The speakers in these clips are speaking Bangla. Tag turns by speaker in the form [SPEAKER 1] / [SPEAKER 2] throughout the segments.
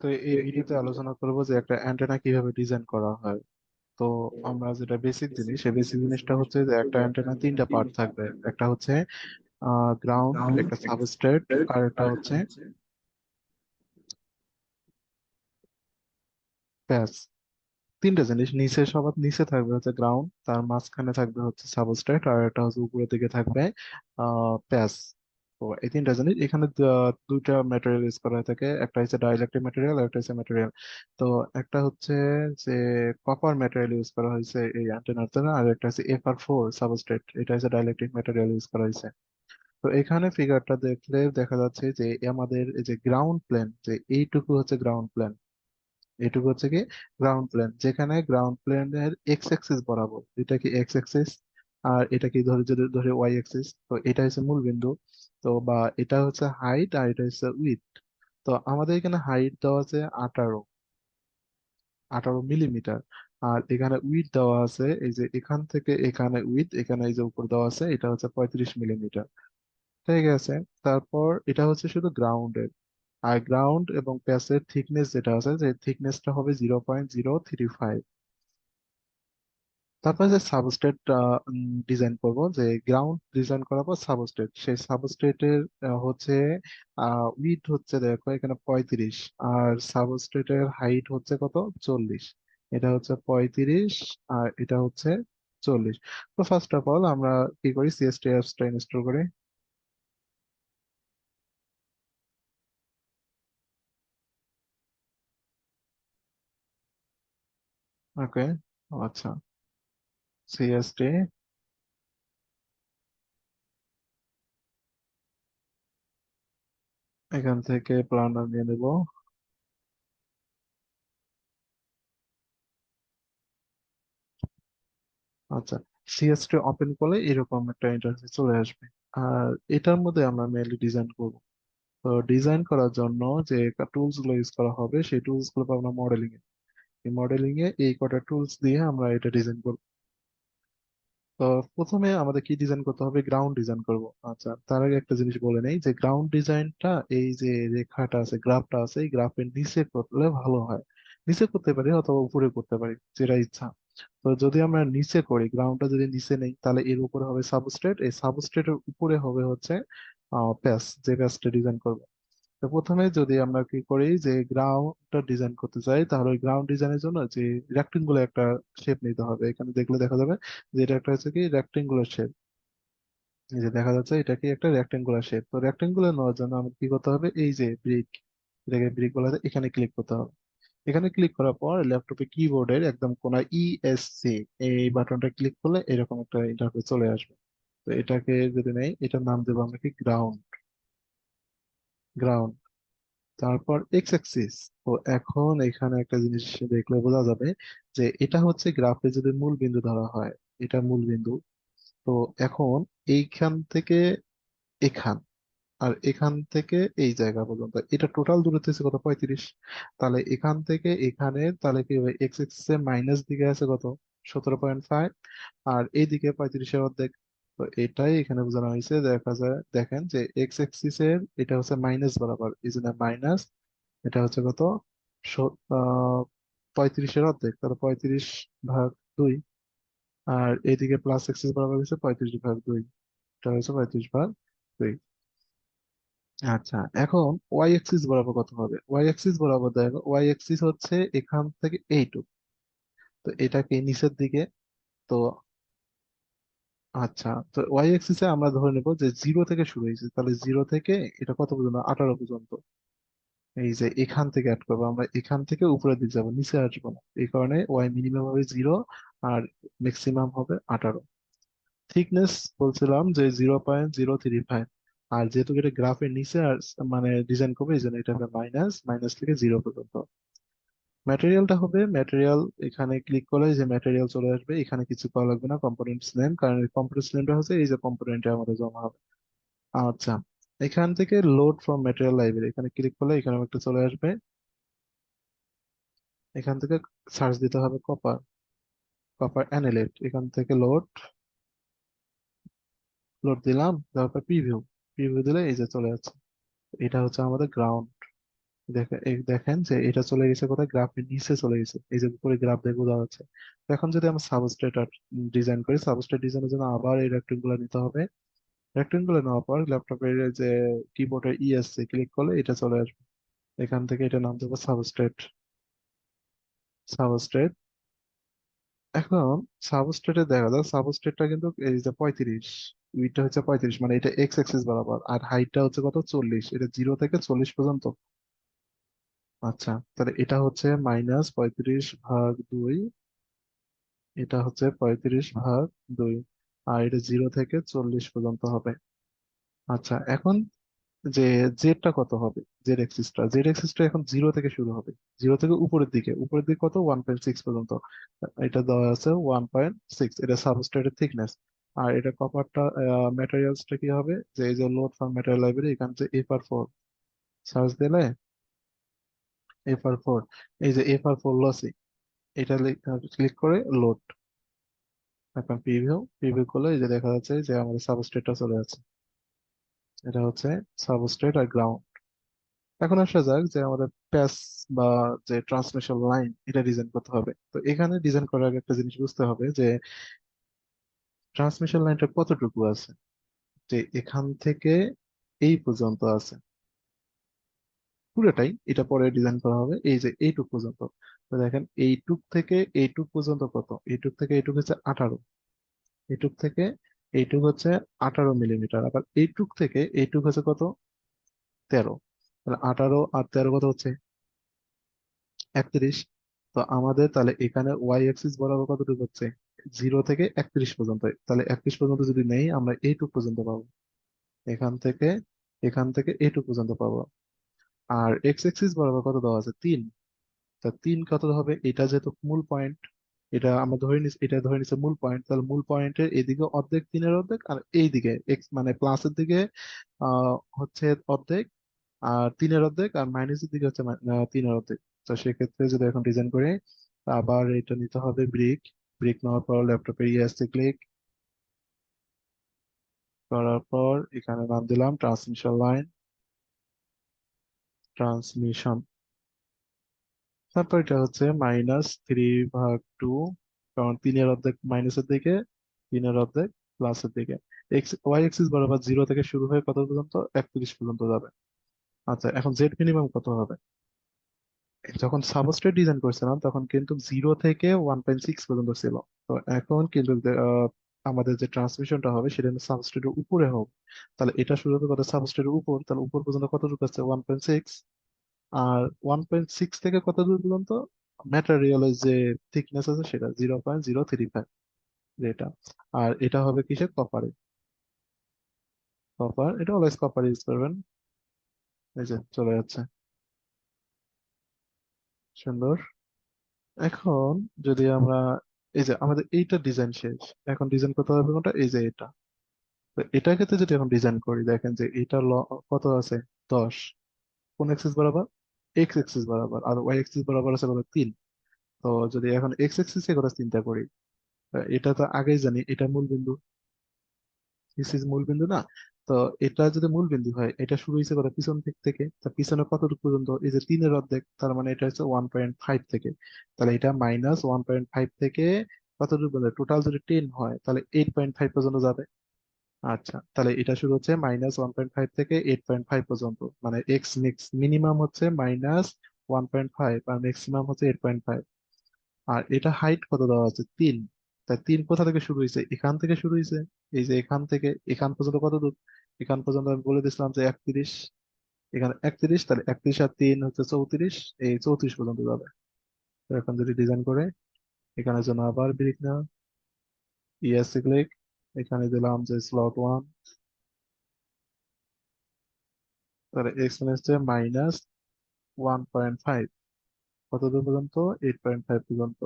[SPEAKER 1] তো এই ভিডিওতে আলোচনা করব যে একটা অ্যান্টেনা কিভাবে ডিজাইন করা হয়। তো আমরা যেটা বেসিক জিনিস, সেই বেসিক জিনিসটা হচ্ছে যে একটা অ্যান্টেনা তিনটা পার্ট থাকবে। একটা হচ্ছে গ্রাউন্ড, একটা সাবস্ট্রেট, আর একটা হচ্ছে প্যাচ। তিনটা জিনিস, নিচে সবার নিচে থাকবে হচ্ছে গ্রাউন্ড, তার মাঝখানে থাকবে হচ্ছে সাবস্ট্রেট, আর একটা হচ্ছে উপরের দিকে থাকবে প্যাচ। তো এই তিনটা জিনিস এখানে দুইটা ম্যাটেরিয়াল ইউজ করা হয়ে থাকে, একটা হচ্ছে ডাইইলেকট্রিক ম্যাটেরিয়াল আর একটা হচ্ছে ম্যাটেরিয়াল। তো একটা হচ্ছে যে কপার ম্যাটেরিয়াল ইউজ করা হয়েছে এই অ্যান্টেনাতে, আর একটা হচ্ছে FR4 সাবস্ট্রেট, এটা হচ্ছে ডাইইলেকট্রিক ম্যাটেরিয়াল ইউজ করা হয়েছে। তো এখানে ফিগারটা দেখলে দেখা যাচ্ছে যে আমাদের এই যে গ্রাউন্ড প্লেন, যে এইটুকু হচ্ছে গ্রাউন্ড প্লেন, এটুকু হচ্ছে কি গ্রাউন্ড প্লেন, যেখানে গ্রাউন্ড প্লেনের এক্স অ্যাক্সিস বরাবর, এটা কি এক্স অ্যাক্সিস, আর এটা কি ধরে যদি ধরে ওয়াই অ্যাক্সিস, তো এটা হচ্ছে মূল বিন্দু। তো বা এটা হচ্ছে হাইট আর এটা হচ্ছে উইথ। তো আমাদের এখানে হাইট দেওয়া আছে 18 মিলিমিটার, আর এখানে উইথ দেওয়া আছে এই যে এখান থেকে এখানে উইথ, এখানে এই যে উপর দেওয়া আছে এটা হচ্ছে 35 মিলিমিটার। ঠিক আছে। তারপর এটা হচ্ছে শুধু গ্রাউন্ডের, আর গ্রাউন্ড এবং প্যাচের থিকনেস যেটা আছে, যে থিকনেসটা হবে 0.035। তারপরে যে সাবস্ট্রেট ডিজাইন করব, যে গ্রাউন্ড ডিজাইন করার পর সাবস্ট্রেট, সেই সাবস্ট্রেটের হচ্ছে উইড হচ্ছে দেখো এখানে 35, আর সাবস্ট্রেটের হাইট হচ্ছে কত, 40। এটা হচ্ছে 35 আর এটা হচ্ছে 40। তো ফার্স্ট অফ অল আমরা কি করি, সিএসটি অ্যাপসটা ইনস্টল করি। ওকে, আচ্ছা, সিএসটি, এখান থেকে প্ল্যানার নিয়ে নেব। আচ্ছা, সিএসটি ওপেন করলে এরকম একটা ইন্টারফেস চলে আসবে, আর এটার মধ্যে আমরা মেইনলি ডিজাইন করব। তো ডিজাইন করার জন্য যে টুলস গুলো ইউজ করা হবে, সেই টুলস গুলো পাবো আমরা মডেলিং এ। এই মডেলিং এ এই কটা টুলস দিয়ে আমরা এটা ডিজাইন করব। তো প্রথমে আমাদের কি ডিজাইন করতে হবে, গ্রাউন্ড ডিজাইন করব। আচ্ছা, তার আগে একটা জিনিস বলে নেই, যে গ্রাউন্ড ডিজাইনটা এই যে রেখাটা আছে, গ্রাফটা আছে, এই গ্রাফের নিচে করলে ভালো হয়। নিচে করতে পারি অথবা উপরে করতে পারি, যেটা ইচ্ছা। তো যদি আমরা নিচে করি, গ্রাউন্ডটা যদি নিচে নেই, তাহলে এর উপরে হবে সাবস্ট্রেট, এই সাবস্ট্রেটের উপরে হবে হচ্ছে প্যাচ, যে প্যাচটা ডিজাইন করব। তো প্রথমে যদি আমরা কি করি, যে গ্রাউন্ডটা ডিজাইন করতে চাই, তাহলে ওই গ্রাউন্ড ডিজাইনের জন্য যে রেক্টেঙ্গুলার একটা শেপ নিতে হবে। এখানে দেখলে দেখা যাবে যে এটা একটা হচ্ছে কি রেক্টেঙ্গুলার শেপ। এই যে দেখা যাচ্ছে এটা কি একটা রেক্টেঙ্গুলার শেপ। তো রেক্টেঙ্গুলার নেওয়ার জন্য আমাদের কি করতে হবে, এই যে ব্রিক, এটাকে ব্রিক বলা হয়, এখানে ক্লিক করতে হবে। এখানে ক্লিক করার পর ল্যাপটপে কিবোর্ডের একদম কোনায় ESC, এই বাটনটা ক্লিক করলে এরকম একটা ইন্টারফেস চলে আসবে। তো এটাকে যদি নেই, এটার নাম দেবো আমরা কি গ্রাউন্ড। গ্রাউন্ড, তারপর এক্স অ্যাক্সিস। তো এখন এখানে একটা জিনিস দেখলে বোঝা যাবে যে এটা হচ্ছে গ্রাফে যদি মূল বিন্দু ধরা হয়, এটা মূল বিন্দু। তো এখন এইখান থেকে এখান, আর এখান থেকে এই জায়গা পর্যন্ত, এটা টোটাল দূরত্ব হচ্ছে কত, 35। তাহলে এখান থেকে এখানে তাহলে কি হবে, এক্স অ্যাক্সিস এর মাইনাস দিকে আছে কত, 17.5, আর এইদিকে 35-এর অর্ধেক। তো এটাই এখানে বোঝানো হয়েছে, দেখা যায় দেখেন যে এক্স অ্যাক্সিস এর এটা হচ্ছে মাইনাস বরাবর, এই জন্য মাইনাস। এটা হচ্ছে কত, 35-এর অর্ধেক, তাহলে 35/2। আর এইদিকে প্লাস এক্সিস বরাবর হচ্ছে 35/2, এটা হচ্ছে 35/2। আচ্ছা, এখন ওয়াই এক্সিস বরাবর কত হবে, ওয়াই এক্সিস বরাবর দেখো, ওয়াই এক্সিস হচ্ছে এখান থেকে এইটুক। তো এটাকে নিচের দিকে। তো আচ্ছা, তো ওয়াই এক্সিসে আমরা ধরে নেবো যে 0 থেকে শুরু হয়েছে, তাহলে 0 থেকে এটা কত পর্যন্ত, 18 পর্যন্ত। এই যে এখান থেকে অ্যাড করবো আমরা, এখান থেকে উপরের দিকে যাবো, নিচে আসবো না, এই কারণে ওয়াই মিনিমাম হবে 0, আর ম্যাক্সিমাম হবে 18। থিকনেস বলছিলাম যে 0.035, আর যেহেতু এটা গ্রাফের নিচে আর মানে ডিজাইন করবে, এই জন্য এটা হবে মাইনাস, মাইনাস থেকে 0 পর্যন্ত। ম্যাটেরিয়ালটা হবে ম্যাটেরিয়াল, এখানে ক্লিক করলে যে ম্যাটেরিয়াল চলে আসবে, এখানে কিছু করা লাগবে না, কম্পোনেন্টস নেম, কারণ কম্পোনেন্টস নেমটা হচ্ছে এই যে কম্পোনেন্টে আমাদের জমা হবে। আচ্ছা, এখান থেকে লোড ফ্রম ম্যাটেরিয়াল লাইব্রেরি, এখানে ক্লিক করলে এখানে একটা চলে আসবে। এখান থেকে সার্চ দিতে হবে কপার, কপার অ্যানিলেট, এখান থেকে লোড, লোড দিলাম, তারপর প্রিভিউ, প্রিভিউ দিলে এই যে চলে যাচ্ছে। এটা হচ্ছে আমাদের গ্রাউন্ড, দেখেন যে এটা চলে গেছে কোথায়, গ্রাফের নিচে চলে গেছে, এই যে উপরে গ্রাফ দিয়ে বোঝা যাচ্ছে। তো এখন যদি আমরা সাবস্ট্রেট ডিজাইন করি, সাবস্ট্রেট ডিজাইনের জন্য আবার এই রেক্টেঙ্গুলার নিতে হবে। রেক্টেঙ্গুলার নেওয়ার পর ল্যাপটপের যে কিবোর্ডের ইএসসি ক্লিক করলে এটা চলে আসবে। এখান থেকে এটা নাম দেবো সাবস্ট্রেট। সাবস্ট্রেট। এখন সাবস্ট্রেটে দেখা যায় সাবস্ট্রেটটা কিন্তু এই যে 35, উইডটা হচ্ছে 35, মানে এটা এক্স অ্যাক্সিস বরাবর, আর হাইটটা হচ্ছে কত, 40, এটা 0 থেকে 40 পর্যন্ত। আচ্ছা, তাহলে এটা হচ্ছে -35/2, এটা হচ্ছে 35/2, আর এটা 0 থেকে 40 পর্যন্ত হবে। আচ্ছা, এখন যে জেডটা কত হবে, জেড এক্সিসটা এখন 0 থেকে শুরু হবে, 0 থেকে উপরের দিকে কত, 1.6 পর্যন্ত। এটা দেওয়া আছে 1.6, এটা সাবস্ট্রেটের থিকনেস। আর এটা কপারটা, ম্যাটেরিয়ালসটা কি হবে, যে এই যে লোড ফ্রম ম্যাটেরিয়াল লাইব্রেরি, এখানে যে FR4 সার্চ দিলে, FR4, এই যে FR4 লসি, এটা ক্লিক করে লোড, এখন প্রিভিউ করলে এই যে দেখা যাচ্ছে যে আমাদের সাবস্ট্রেটটা চলে যাচ্ছে। এটা হচ্ছে সাবস্ট্রেট আর গ্রাউন্ড। এখন আসা যাক যে আমাদের প্যাচ বা যে ট্রান্সমিশন লাইন, এটা ডিজাইন করতে হবে। তো এখানে ডিজাইন করার আগে একটা জিনিস বুঝতে হবে যে ট্রান্সমিশন লাইনটা কতটুকু আছে, যে এখান থেকে এই পর্যন্ত আছে পুরোটাই, এটা পরে ডিজাইন করা হবে, এই যে এইটুক পর্যন্ত। তো দেখেন এইটুক থেকে এইটুক পর্যন্ত কত, এইটুক থেকে এইটুক হচ্ছে 18, এইটুক থেকে এইটুক হচ্ছে 18 মিলিমিটার, আবার এইটুক থেকে এইটুক হচ্ছে কত, 13। তাহলে 18 আর 13 কত হচ্ছে, 31। তো আমাদের তাহলে এখানে ওয়াই অ্যাক্সিস বরাবর কতটুকু হচ্ছে, 0 থেকে 31 পর্যন্ত। তাহলে 31 পর্যন্ত যদি নেই, আমরা এইটুক পর্যন্ত পাবো, এখান থেকে এইটুক পর্যন্ত পাবো। আর এক্স অ্যাক্সিস বরাবর কত দেওয়া আছে, 3। তা 3 কত হবে, এটা যেহেতু মূল পয়েন্ট, এটা আমরা ধরে নিচ্ছি, এটা ধরে নিচ্ছে মূল পয়েন্ট, তাহলে মূল পয়েন্টের এদিকে অর্ধেক, 3-এর অর্ধেক, আর এইদিকে এক্স মানে প্লাসের দিকে হচ্ছে অর্ধেক, আর 3-এর অর্ধেক, আর মাইনাসের দিকে হচ্ছে 3-এর অর্ধেক। তো সেক্ষেত্রে যদি এখন ডিজাইন করে, আবার এটা নিতে হবে ব্রিক। ব্রিক নেওয়ার পর ল্যাপটপে ইএসসি ক্লিক করার পর এখানে নাম দিলাম ট্রান্সমিশন লাইন, ট্রান্সমিশন। তারপর এটা হচ্ছে -3/2, কারণ 3-এর অর্ধেক মাইনাসের দিকে, 3-এর অর্ধেক প্লাসের দিকে। ওয়াই এক্সিস বরাবর 0 থেকে শুরু হয়ে কত পর্যন্ত, 31 পর্যন্ত যাবে। আচ্ছা, এখন জেড মিনিমাম কত হবে, যখন সাবস্ট্রেট ডিজাইন করছিলাম তখন কিন্তু 0 থেকে 1.6 পর্যন্ত ছিল। তো এখন কিন্তু আমাদের যে ট্রান্সমিশনটা হবে সেটা সাবস্ট্রেটের উপরে হবে। তাহলে এটা শুরু হবে কত, সাবস্ট্রেটের উপর, তাহলে উপর পর্যন্ত কতটুকু আছে, 1.6। আর 1.6 থেকে কত দূর পর্যন্ত, ম্যাটেরিয়ালের যে থিকনেস আছে সেটা 0.035, যেটা। আর এটা হবে কিসে, কপারে। কপার, এটা অলওয়েজ কপার ইউজ করবেন। এই যে চলে যাচ্ছে, সুন্দর। এখন যদি আমরা, এই যে আমাদের এইটা ডিজাইন শেষ, এখন ডিজাইন করতে হবে কোনটা, এই যে এটা। তো এটার ক্ষেত্রে যদি এখন ডিজাইন করি, দেখেন যে এটা কত আছে, 10, কোন এক্সিস বরাবর, এক্স এক্সিস বরাবর, আর ওয়াই এক্সিস বরাবর আছে কত, 3। তো যদি এখন এক্স এক্সিস এর কথা চিন্তা করি, এটা তো আগেই জানি এটা মূল বিন্দু, দিস ইজ মূল বিন্দু না। তো এটা যদি মূল বিন্দু হয়, এটা শুরু হয়েছে কত, পিছন দিক থেকে, তা পিছনে কতটুকু পর্যন্ত, এই যে 3-এর অর্ধেক, তার মানে এটা হচ্ছে 1.5 থেকে। তাহলে এটা -1.5 থেকে কতটুকু পর্যন্ত, টোটাল যদি 10 হয় তাহলে 8.5 পর্যন্ত যাবে। আচ্ছা, তাহলে এটা শুরু হচ্ছে -1.5 থেকে 8.5 পর্যন্ত, মানে এক্স মিনিমাম হচ্ছে -1.5 আর ম্যাক্সিমাম হচ্ছে 8.5। আর এটা হাইট কত দেওয়া আছে, 3। তাই 3 কোথা থেকে শুরু হয়েছে, এখান থেকে শুরু হয়েছে, এই যে এখান থেকে এখান পর্যন্ত কত দূর, এখান পর্যন্ত আমি বলে দিছিলাম যে 31, এখানে 31, তাহলে 31 আর 3 হচ্ছে 34, এই 34 পর্যন্ত যাবে। তো এখন যদি ডিজাইন করে, এখানে জন্য আবার ব্রিক না, ইএসসি ক্লিক, এখানে দিলাম যে স্লট 1, তাহলে এক্সপেরিয়েন্স হচ্ছে -1.5, কত দূর পর্যন্ত, 8.5 পর্যন্ত।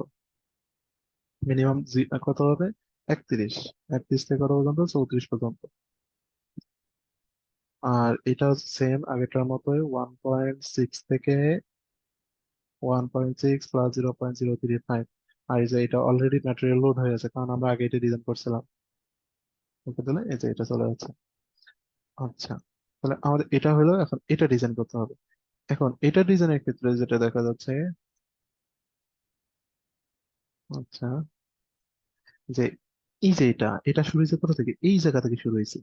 [SPEAKER 1] মিনিমাম কত হবে, 31, 31 থেকে কত পর্যন্ত, 34 পর্যন্ত। আর এটা হচ্ছে সেম আগেরটার মতোই 1.6 থেকে 1.6 প্লাস 0.035। আর এই যে এটা অলরেডি ম্যাটেরিয়াল লোড হয়ে আছে, কারণ আমরা আগে এটা ডিজাইন করছিলাম। ওকে, তাহলে এই যে এটা চলে যাচ্ছে। আচ্ছা, তাহলে আমাদের এটা হলো, এখন এটা ডিজাইন করতে হবে। এখন এটা ডিজাইনের ক্ষেত্রে যেটা দেখা যাচ্ছে, আচ্ছা, যে এই যে এটা এটা শুরু হয়েছে কোথা থেকে, এই জায়গা থেকে শুরু হয়েছে।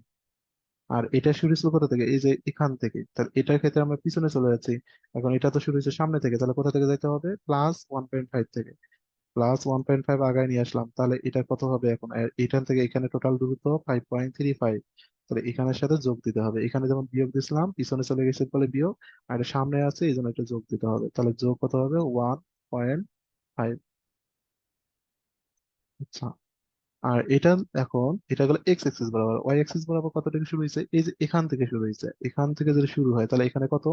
[SPEAKER 1] আর এটা শুরু হয়েছিল কোথা থেকে, এই যে এখান থেকে। তাহলে এটার ক্ষেত্রে আমরা পিছনে চলে যাচ্ছি। এখন এটা তো শুরু হয়েছে সামনে থেকে, তাহলে কোথা থেকে যেতে হবে, +1.5 থেকে। +1.5 আগায় নিয়ে আসলাম, তাহলে এটা কত হবে এখন, আর এখান থেকে এখানে টোটাল দূরত্ব 5.35। তাহলে এখানের সাথে যোগ দিতে হবে, এখানে যেমন বিয়োগ দিছিলাম পিছনে চলে গেছে বলে বিয়োগ, আর এটা সামনে আছে এই জন্য এটা যোগ দিতে হবে, তাহলে যোগ কত হবে 1.5। আচ্ছা, আর এটা, এখন এটা গেলো এক্স এক্সিস বরাবর, ওয়াই এক্সিস বরাবর কত থেকে শুরু হয়েছে, এই যে এখান থেকে শুরু হয়েছে, এখান থেকে যদি শুরু হয় তাহলে এখানে কত,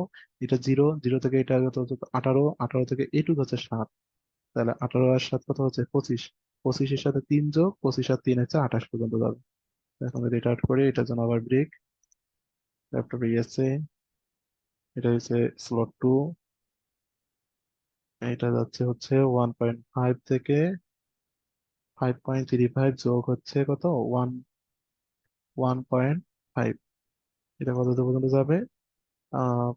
[SPEAKER 1] এটা 0, 0 থেকে এটা কত হচ্ছে 18, 18 থেকে এটুক হচ্ছে 7। তাহলে 18 আর 7 কত হচ্ছে 25, 25-এর সাথে 3 যোগ 25 আর 3 হচ্ছে 28 পর্যন্ত যাবে। এখন যদি এটা আউট করি, এটার জন্য আবার ব্রেক, ল্যাপটপে গিয়েছে, এটা হচ্ছে স্লট 2, এটা যাচ্ছে হচ্ছে 1.5 থেকে 5.35 যোগ হচ্ছে কত, 1.5, এটা কত দূর পর্যন্ত যাবে,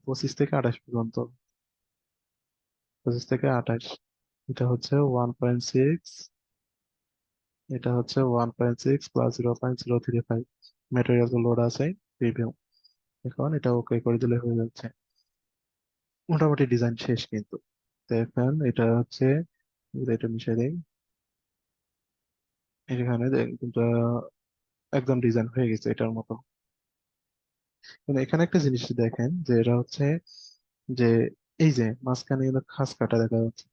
[SPEAKER 1] 25 থেকে 28 পর্যন্ত, 25 থেকে 28, এটা হচ্ছে 1.6, এটা হচ্ছে 1.6 +0.035 ম্যাটেরিয়াল লোড আছে রিভিউ। এখন এটা ওকে করে দিলে হয়ে যাচ্ছে, মোটামুটি ডিজাইন শেষ কিন্তু। দেখেন এটা হচ্ছে, যদি এটা মিশিয়ে দেই, এখানে কিন্তু একদম ডিজাইন হয়ে গেছে এটার মতো। কিন্তু এখানে একটা জিনিস দেখেন যে এটা হচ্ছে যে এই যে মাঝখানে কিন্তু খাস কাটা দেখা যাচ্ছে,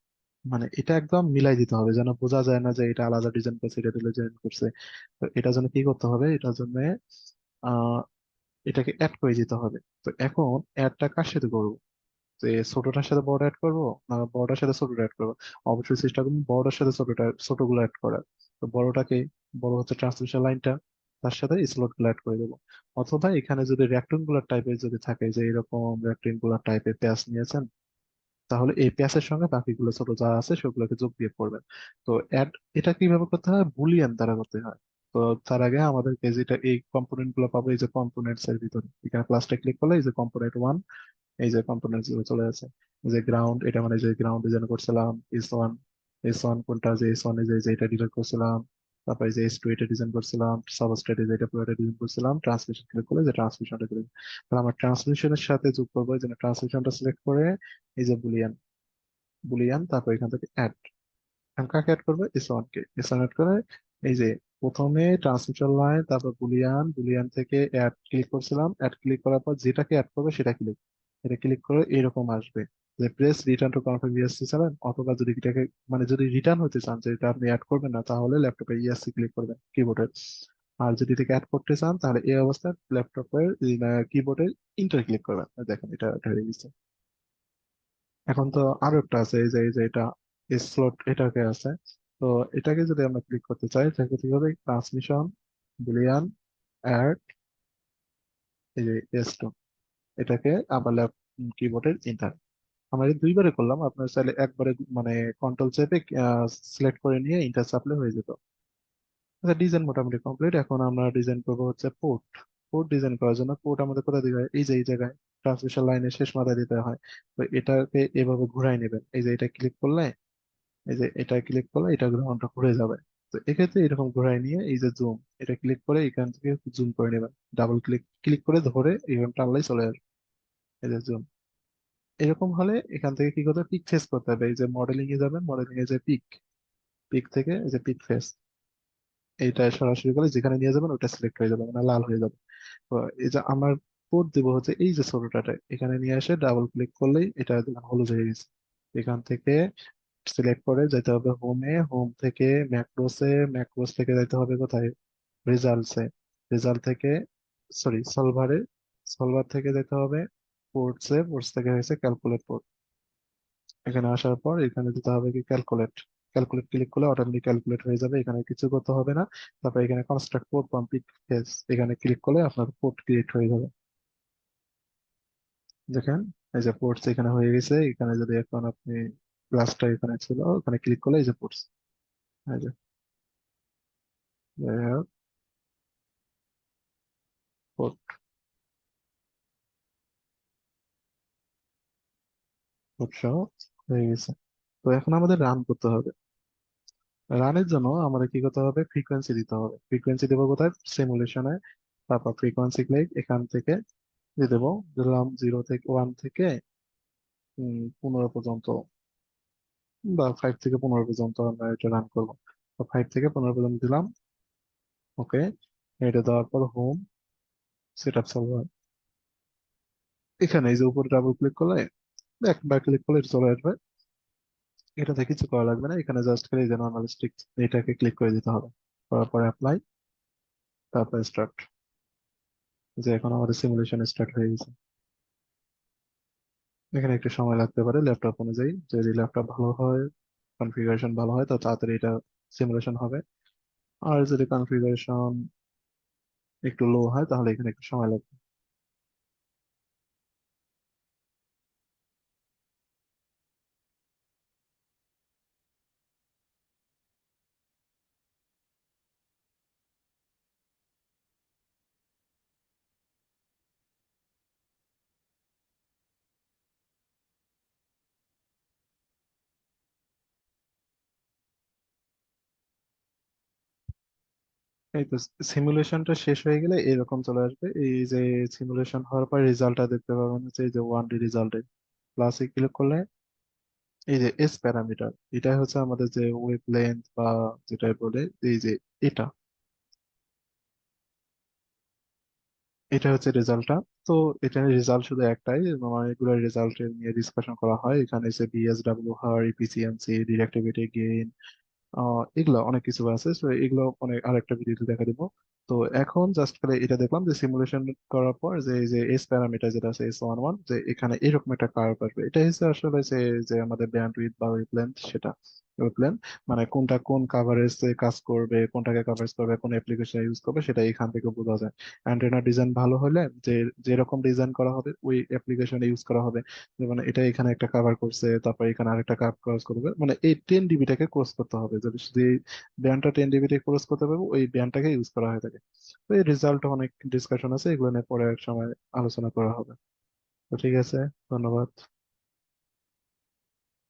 [SPEAKER 1] মানে এটা একদম মিলাই দিতে হবে যেন বোঝা যায় না যে এটা আলাদা ডিজাইন করছে এটা ডিজাইন করছে। তো এটার জন্য কি করতে হবে, এটার জন্য আহ এটাকে অ্যাড করে দিতে হবে। তো এখন অ্যাডটা কার সাথে করবো, যে ছোটটার সাথে বড় অ্যাড করবো না বড়টার সাথে ছোটটা অ্যাড করবো, অবশ্যই চেষ্টা করবো বড়টার সাথে ছোটগুলো অ্যাড করার। তো বড়টাকে, বড় হচ্ছে ট্রান্সমিশন লাইনটা, তার সাথে স্লট গুলো অ্যাড করে দেবো। অথবা এখানে যদি রেক্টেঙ্গুলার টাইপের যদি থাকে, যে এরকম রেক্টেঙ্গুলার টাইপের প্যাচ নিয়েছেন, তাহলে এই প্যাচের সঙ্গে বাকিগুলো ছোট যা আছে সেগুলোকে যোগ দিয়ে করবেন। তো অ্যাড, এটা কিভাবে করতে হয়, বুলিয়ান দ্বারা করতে হয়। তো তার আগে আমাদেরকে যেটা এই কম্পোনেন্ট গুলো পাবো, এই যে কম্পোনেন্টস এর ভিতরে এখানে প্লাসটা ক্লিক করলে এই যে কম্পোনেন্ট 1, এই যে কম্পোনেন্টস গুলো চলে আসে। এই যে গ্রাউন্ড, এটা মানে যে গ্রাউন্ড ডিজাইন করছিলাম, এস 1, এস 1 কোনটা, যে এস 1 যে এটা ডিজাইন করছিলাম, তারপরে যে এস 2 এটা ডিজাইন করছিলাম, সাবস্ট্রেট এটা পুরোটা ডিজাইন করছিলাম, ট্রান্সমিশন ক্লিক করলে যে ট্রান্সমিশনটা করে, তাহলে আমার ট্রান্সমিশনের সাথে যোগ করবো, এই যে ট্রান্সমিশনটা সিলেক্ট করে এই যে বুলিয়ান, বুলিয়ান তারপর এখান থেকে অ্যাড, কাকে অ্যাড করবে, এস 1 কে, এস 1 অ্যাড করে এই যে প্রথমে ট্রান্সমিশন লাইন, তারপর বুলিয়ান, বুলিয়ান থেকে অ্যাড ক্লিক করছিলাম, অ্যাড ক্লিক করার পর যেটাকে অ্যাড করবে সেটা ক্লিক, এটা ক্লিক করে এরকম আসবে যে press return to confirm ESC চালান, অথবা যদি এটাকে মানে যদি রিটার্ন হতে চান যে এটা আপনি অ্যাড করবেন না, তাহলে ল্যাপটপে ইএসসি ক্লিক করবেন কিবোর্ডের। আর যদি এটাকে অ্যাড করতে চান তাহলে এই অবস্থায় ল্যাপটপের কিবোর্ডে ইন্টার ক্লিক করবেন। দেখেন এটা হয়ে গেছে। এখন তো আরো একটা আছে, এই যে এটা স্লট এটাকে আছে। তো এটাকে যদি আমরা ক্লিক করতে চাই তাহলে কি হবে, ট্রান্সমিশন, বুলিয়ান, অ্যাড, এই যে S2, এটাকে আবার কিবোর্ডের ইন্টার। আমরা এই দুইবারে করলাম, আপনার চাইলে একবারে মানে কন্ট্রোল চেপে সিলেক্ট করে নিয়ে ইন্টার চাপলে হয়ে যেত। আচ্ছা, ডিজাইন মোটামুটি কমপ্লিট। এখন আমরা ডিজাইন করবো হচ্ছে পোর্ট। পোর্ট ডিজাইন করার জন্য পোর্ট আমাদের কোথায় দিতে হয়, এই যে এই জায়গায় ট্রান্সমিশন লাইনের শেষ মাথায় দিতে হয়। তো এটাকে এভাবে ঘুরাই নেবেন, এই যে এটা ক্লিক করলে, এই যে এটা ক্লিক করলে এটা গ্রাউন্ডটা ঘুরে যাবে। তো এক্ষেত্রে এরকম ঘুরাই নিয়ে এই যে জুম, এটা ক্লিক করে এখান থেকে জুম করে নেবেন, ডাবল ক্লিক ক্লিক করে ধরে এখানে টানলেই চলে আসবে, এই যে জুম। এরকম হলে এখান থেকে কি করতে হবে, পিক ফেস করতে হবে, এই যে মডেলিং এ যাবেন, মডেলিং এ যে পিক, পিক থেকে এই যে পিক ফেস, এইটা সরাসরি করে যেখানে নিয়ে যাবেন ওটা সিলেক্ট হয়ে যাবে, মানে লাল হয়ে যাবে। তো এই যে আমার কোড দিব হচ্ছে এই যে ছোটটাতে, এখানে নিয়ে এসে ডাবল ক্লিক করলেই এটা দেখেন হলুদ হয়ে গেছে। এখান থেকে সিলেক্ট করে যেতে হবে হোমে, হোম থেকে ম্যাক্রোসে, ম্যাক্রোস থেকে যেতে হবে কোথায়, রেজাল্টসে, রেজাল্ট থেকে সরি সলভারে, সলভার থেকে যেতে হবে পোর্টসে, পোর্টস থেকে হয়েছে ক্যালকুলেট পোর্ট। এখানে আসার পর এখানে দিতে হবে কি ক্যালকুলেট, ক্যালকুলেট ক্লিক করলে অটোমেটিক ক্যালকুলেট হয়ে যাবে, এখানে কিছু করতে হবে না। তারপর এখানে construct port from pick face, এখানে ক্লিক করলে আপনার পোর্ট ক্রিয়েট হয়ে যাবে। দেখেন এই যে পোর্টস এখানে হয়ে গেছে। এখানে যদি এখন আপনি প্লাসটা এখানে ছিল, ওখানে ক্লিক করলে এই যে পোর্টস, এই যে port। বুঝছো? হয়ে গেছে। তো এখন আমাদের রান করতে হবে। রানের জন্য আমাদের কি করতে হবে, ফ্রিকোয়েন্সি দিতে হবে। ফ্রিকোয়েন্সি দেবো কোথায়, সিমুলেশনে। তারপর ফ্রিকোয়েন্সি ক্লিক এখান থেকে দিয়ে দেবো, দিলাম 0 থেকে 1 থেকে 15 পর্যন্ত, বা 5 থেকে 15 পর্যন্ত আমরা এটা রান করবো। তো 5 থেকে 15 পর্যন্ত দিলাম। ওকে। এটা দেওয়ার পর হোম, সেট আপ সার্ভার, এখানে এই যে উপরে ডাবল ক্লিক করলে, একবার ক্লিক করলে এটা চলে আসবে। এটাতে কিছু করা লাগবে না, এখানে জাস্ট খালি যে নর্মাল স্টিক এটাকে ক্লিক করে দিতে হবে। করার পরে অ্যাপ্লাই, তারপর স্টার্ট। যে এখন আমাদের সিমুলেশন স্টার্ট হয়ে গেছে। এখানে একটু সময় লাগতে পারে ল্যাপটপ অনুযায়ী, যদি ল্যাপটপ ভালো হয়, কনফিগারেশন ভালো হয়, তো তাড়াতাড়ি এটা সিমুলেশন হবে। আর যদি কনফিগারেশন একটু লো হয় তাহলে এখানে একটু সময় লাগবে। এই তো সিমুলেশনটা শেষ হয়ে গেলে এরকম চলে আসবে। এই যে সিমুলেশন হওয়ার পর রেজাল্টটা দেখতে পাবেন, হচ্ছে এই যে 1D রেজাল্টে প্লাসে ক্লিক করলে এই যে এস প্যারামিটার, এটা হচ্ছে আমাদের যে ওয়েভ লেন্থ বা যেটা বলে, এই যে এটা এটা হচ্ছে রেজাল্টটা। তো এখানে রেজাল্ট শুধু একটাই, অনেকগুলো রেজাল্ট নিয়ে ডিসকাশন করা হয়। এখানে যে বিএসডাব্লিউ হার, ইফিসিয়েন্সি, ডিরেক্টিভিটি গেইন, এগুলো অনেক কিছু আছে। তো এগুলো অনেক আরেকটা ভিডিওতে দেখা দিব। তো এখন জাস্ট খালি এটা দেখলাম যে সিমুলেশন করার পর যে এই যে এস প্যারামিটার যেটা আছে S11, যে এখানে এরকম একটা কার্ভ আসবে। এটা হচ্ছে আসলে যে যে আমাদের ব্যান্ডউইথ বা ওয়েভলেন্থ, সেটা ওয়েভলেন্থ মানে কোনটা কোন কাভারেজ কাজ করবে, কোনটাকে কাভারেজ করবে, কোন অ্যাপ্লিকেশন ইউজ করবে, সেটা এখান থেকে বোঝা যায়। অ্যান্টেনা ডিজাইন ভালো হলে যে যেরকম ডিজাইন করা হবে ওই অ্যাপ্লিকেশন ইউজ করা হবে। যেমন এটা এখানে একটা কাভার করছে, তারপর এখানে আরেকটা কাভ ক্রস করবে, মানে এই 10 ডিবিটাকে ক্রস করতে হবে। যদি যদি ব্যান্ডটা 10 ডিবিতে ক্রস করতে পারবে ওই ব্যান্ডটাকে ইউজ করা হয়ে থাকে। তো এই রেজাল্ট অনেক ডিসকাশন আছে, এগুলো নিয়ে পরে এক সময় আলোচনা করা হবে। তো ঠিক আছে, ধন্যবাদ।